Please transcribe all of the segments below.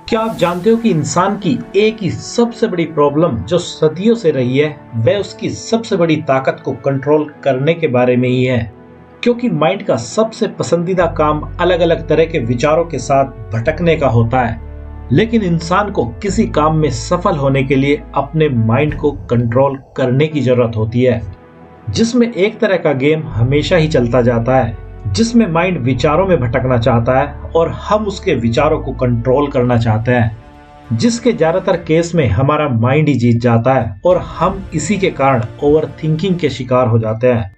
क्या आप जानते हो कि इंसान की एक ही सबसे बड़ी प्रॉब्लम जो सदियों से रही है वह उसकी सबसे बड़ी ताकत को कंट्रोल करने के बारे में ही है। क्योंकि माइंड का सबसे पसंदीदा काम अलग अलग तरह के विचारों के साथ भटकने का होता है, लेकिन इंसान को किसी काम में सफल होने के लिए अपने माइंड को कंट्रोल करने की जरूरत होती है, जिसमें एक तरह का गेम हमेशा ही चलता जाता है, जिसमें माइंड विचारों में भटकना चाहता है और हम उसके विचारों को कंट्रोल करना चाहते हैं, जिसके ज्यादातर केस में हमारा माइंड ही जीत जाता है और हम इसी के कारण ओवर थिंकिंग के शिकार हो जाते हैं।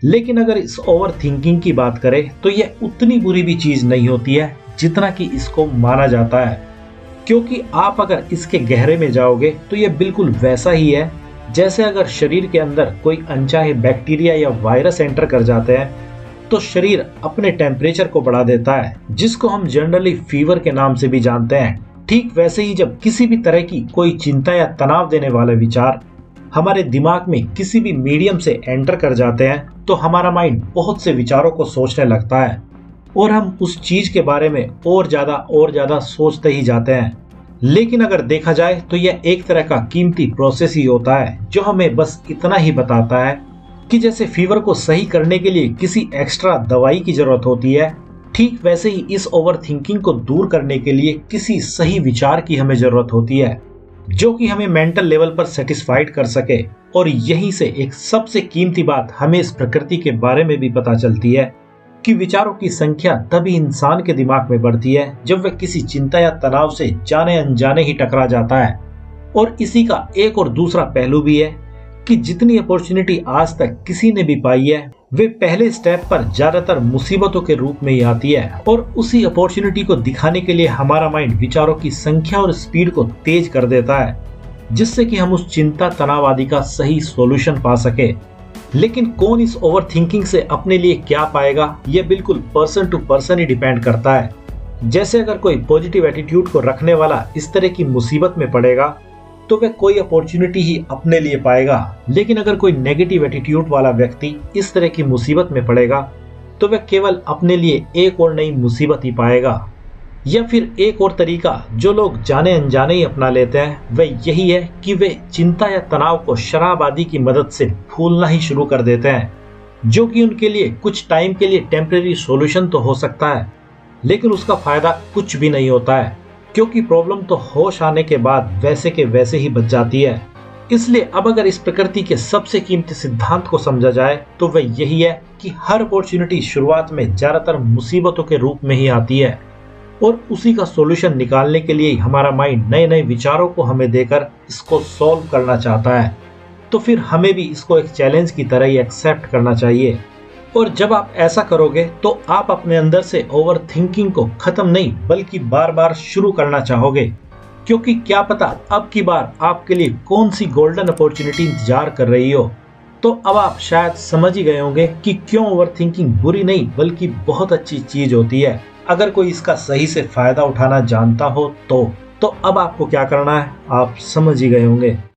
लेकिन अगर इस ओवर थिंकिंग की बात करें तो यह उतनी बुरी भी चीज नहीं होती है जितना कि इसको माना जाता है, क्योंकि आप अगर इसके गहरे में जाओगे तो यह बिल्कुल वैसा ही है जैसे अगर शरीर के अंदर कोई अनचाहे बैक्टीरिया या वायरस एंटर कर जाते हैं तो शरीर अपने टेम्परेचर को बढ़ा देता है, जिसको हम जनरली फीवर के नाम से भी जानते हैं। ठीक वैसे ही जब किसी भी तरह की कोई चिंता या तनाव देने वाले विचार हमारे दिमाग में किसी भी मीडियम से एंटर कर जाते हैं तो हमारा माइंड बहुत से विचारों को सोचने लगता है और हम उस चीज के बारे में और ज्यादा सोचते ही जाते हैं। लेकिन अगर देखा जाए तो यह एक तरह का कीमती प्रोसेस ही होता है जो हमें बस इतना ही बताता है कि जैसे फीवर को सही करने के लिए किसी एक्स्ट्रा दवाई की जरूरत होती है, ठीक वैसे ही इस ओवर थिंकिंग को दूर करने के लिए किसी सही विचार की हमें जरूरत होती है जो कि हमें मेंटल लेवल पर सेटिस्फाइड कर सके। और यहीं से एक सबसे कीमती बात हमें इस प्रकृति के बारे में भी पता चलती है कि विचारों की संख्या तभी इंसान के दिमाग में बढ़ती है जब वह किसी चिंता या तनाव से जाने अनजाने ही टकरा जाता है। और इसी का एक और दूसरा पहलू भी है कि जितनी अपॉर्चुनिटी आज तक किसी ने भी पाई है वे पहले स्टेप पर ज्यादातर मुसीबतों के रूप में ही आती है, और उसी अपॉर्चुनिटी को दिखाने के लिए हमारा माइंड विचारों की संख्या और स्पीड को तेज कर देता है, जिससे कि हम उस चिंता तनाव आदि का सही सॉल्यूशन पा सके। लेकिन कौन इस ओवर थिंकिंग से अपने लिए क्या पाएगा यह बिल्कुल पर्सन टू पर्सन ही डिपेंड करता है। जैसे अगर कोई पॉजिटिव एटीट्यूड को रखने वाला इस तरह की मुसीबत में पड़ेगा तो वह कोई अपॉर्चुनिटी ही अपने लिए पाएगा, लेकिन अगर कोई नेगेटिव एटीट्यूड वाला व्यक्ति इस तरह की मुसीबत में पड़ेगा तो वह केवल अपने लिए एक और नई मुसीबत ही पाएगा। या फिर एक और तरीका जो लोग जाने अनजाने ही अपना लेते हैं वह यही है कि वे चिंता या तनाव को शराब आदि की मदद से भूलना ही शुरू कर देते हैं, जो कि उनके लिए कुछ टाइम के लिए टेम्परेरी सॉल्यूशन तो हो सकता है, लेकिन उसका फायदा कुछ भी नहीं होता है, क्योंकि प्रॉब्लम तो होश आने के बाद वैसे के वैसे ही बच जाती है। इसलिए अब अगर इस प्रकृति के सबसे कीमती सिद्धांत को समझा जाए तो वह यही है कि हर अपॉर्चुनिटी शुरुआत में ज्यादातर मुसीबतों के रूप में ही आती है, और उसी का सॉल्यूशन निकालने के लिए हमारा माइंड नए नए विचारों को हमें देकर इसको सॉल्व करना चाहता है। तो फिर हमें भी इसको एक चैलेंज की तरह ही एक्सेप्ट करना चाहिए। और जब आप ऐसा करोगे तो आप अपने अंदर से ओवर थिंकिंग को खत्म नहीं बल्कि बार बार शुरू करना चाहोगे, क्योंकि क्या पता अब की बार आपके लिए कौन सी गोल्डन अपॉर्चुनिटी इंतजार कर रही हो। तो अब आप शायद समझ ही गए होंगे कि क्यों ओवर थिंकिंग बुरी नहीं बल्कि बहुत अच्छी चीज होती है अगर कोई इसका सही से फायदा उठाना जानता हो तो अब आपको क्या करना है आप समझ ही गए होंगे।